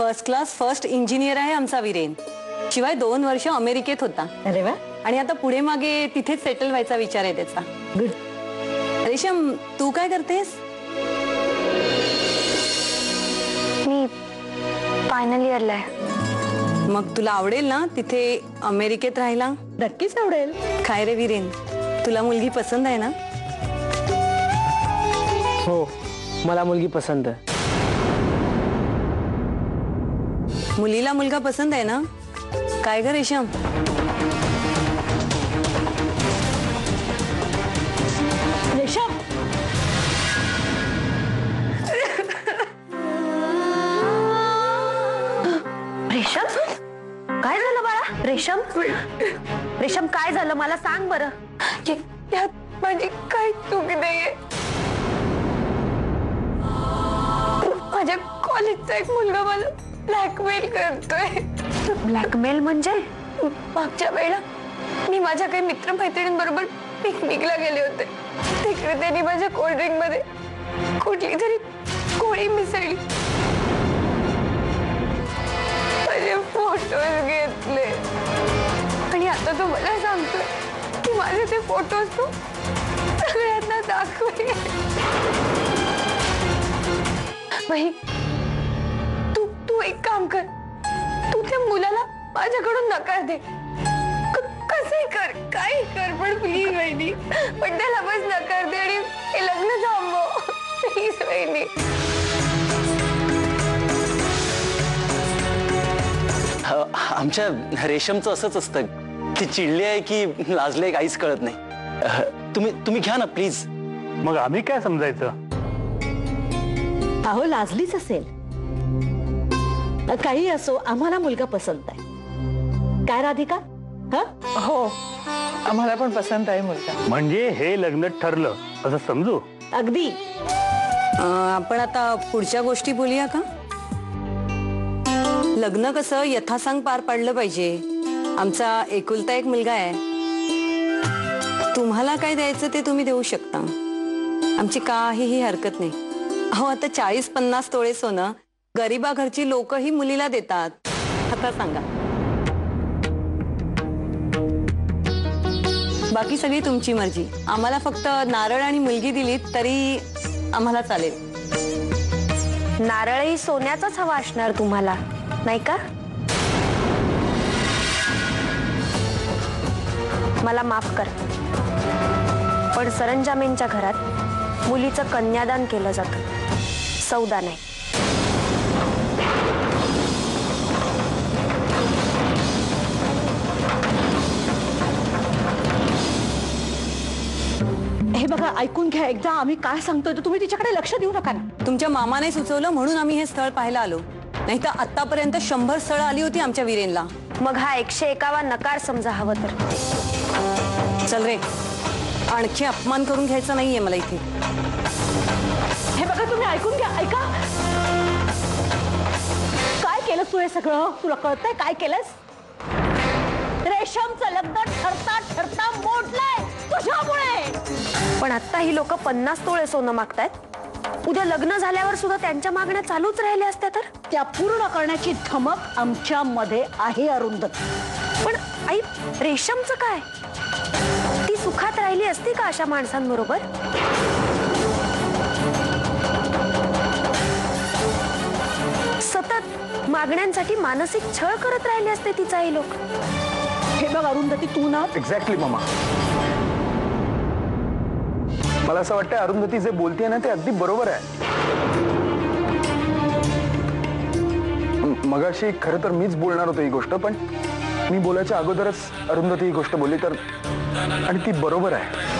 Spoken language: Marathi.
फर्स्ट क्लास फर्स्ट इंजिनियर आहे आमचा वीरेन. शिवाय 2 वर्ष अमेरिकेत होता. अरे वा. आणि आता पुढे मागे तिथेच सेटल व्हायचा विचार आहे त्याचा. गुड. रेशम, तू काय करतेस? मी फायनल इयरला आहे. मग तुला आवडेल ना तिथे अमेरिकेत राहायला? नक्कीच आवडेल. काय रे वीरेन, तुला मुलगी पसंत आहे ना? हो, मला मुलगी पसंत आहे. मुलीला मुलगा पसंत आहे ना? काय ग रेशम? रेशम, रेशम, काय झालं बाळा? रेशम, रेशम काय झालं मला सांग बरं. यात माझी काही चूक नाहीये. माझ्या कॉलेजचा एक मुलगा मला ब्लॅकमेल करतोय. ब्लॅकमेल म्हणजे? मागच्या वेळेला मी माझ्या काही मित्रमैत्रिणींबरोबर पिकनिकला गेले होते. तिकडे त्यांनी माझ्या कोल्ड्रिंक मध्ये कुठली तरी गोळी मिसळली. माझे फोटोज घेतले आणि आता तो मला सांगतोय की माझे ते फोटोज तू सगळ्यांना दाखवे. बाई, तू एक काम कर, तू त्या मुलाला माझ्याकडून नकार दे. कसंही कर, काही कर, पण प्लीज वहिनी, पण त्याला बस नकार दे आणि हे लग्न थांबव प्लीज वहिनी. आमच्या रेशमचं असंच असतं, ती चिडली आहे की लाजले काहीच कळत नाही. तुम्ही घ्या ना प्लीज. मग आम्ही काय समजायचं? अहो लाजलीच असेल. काही असो, आम्हाला मुलगा पसंत आहे. काय राधिका? हो, आम्हाला पण पसंत आहे मुलगा. म्हणजे हे लग्न ठरलं असं समजू? अगदी. आपण आता पुढच्या गोष्टी बोलूया का? लग्न कसं यथासांग पार पाडलं पाहिजे. आमचा एकुलता एक मुलगा आहे. तुम्हाला काय द्यायचं ते तुम्ही देऊ शकता, आमची काहीही हरकत नाही. अहो आता 40-50 तोळे सोनं गरीबा घरची लोकही मुलीला देतात. आता सांगा, बाकी सगळी तुमची मर्जी. आम्हाला फक्त नारळ आणि मुलगी दिलीत तरी आम्हाला चालेल. नारळही सोन्याचाच हवा असणार तुम्हाला, नाही का? मला माफ कर, पण सरंजामेंच्या घरात मुलीचं कन्यादान केलं जातं, सौदा नाही. हे बघा, ऐकून घ्या एकदा आम्ही काय सांगतोय. तर तुम्ही तिच्याकडे लक्ष देऊ नका ना. तुमच्या मामाने सुचवलं म्हणून आम्ही हे स्थळ पाहायला आलो, नाही तर आतापर्यंत 100 स्थळं आली होती आमच्या वीरेनला. मग हा 101वा नकार समजा हवं तर. चल रे, आणखी अपमान करून घ्यायचा नाहीये मला इथे. हे बघा, तुम्ही ऐकून घ्या. ऐका, काय केलंस तू? हे सगळं तुला कळतंय काय केलंस? रेशमचं लग्न ठरता ठरता मोडलंय तुझ्यामुळे. पण आता ही लोक 50 तोळे सोनं मागतायत. उद्या लग्न झाल्यावर सुद्धा त्यांच्या मागण्या चालूच राहिल्या असत्या तर? त्या पूर्ण करण्याची धमक आमच्या मध्ये आहे अरुंधती. पण आई, रेशमचं काय? ती सुखात राहिली असती का अशा माणसांबरोबर? सतत मागण्यांसाठी मानसिक छळ करत राहिले असते तिचा हे लोक. हे बघ अरुंधती, तू ना एक्झॅक्टली मामा, मला असं वाटतं अरुंधती जे बोलतेय ना ते अगदी बरोबर आहे. मगाशी खरं तर मीच बोलणार होतो ही गोष्ट, पण मी बोलायच्या अगोदरच अरुंधती ही गोष्ट बोलली तर, आणि ती बरोबर आहे.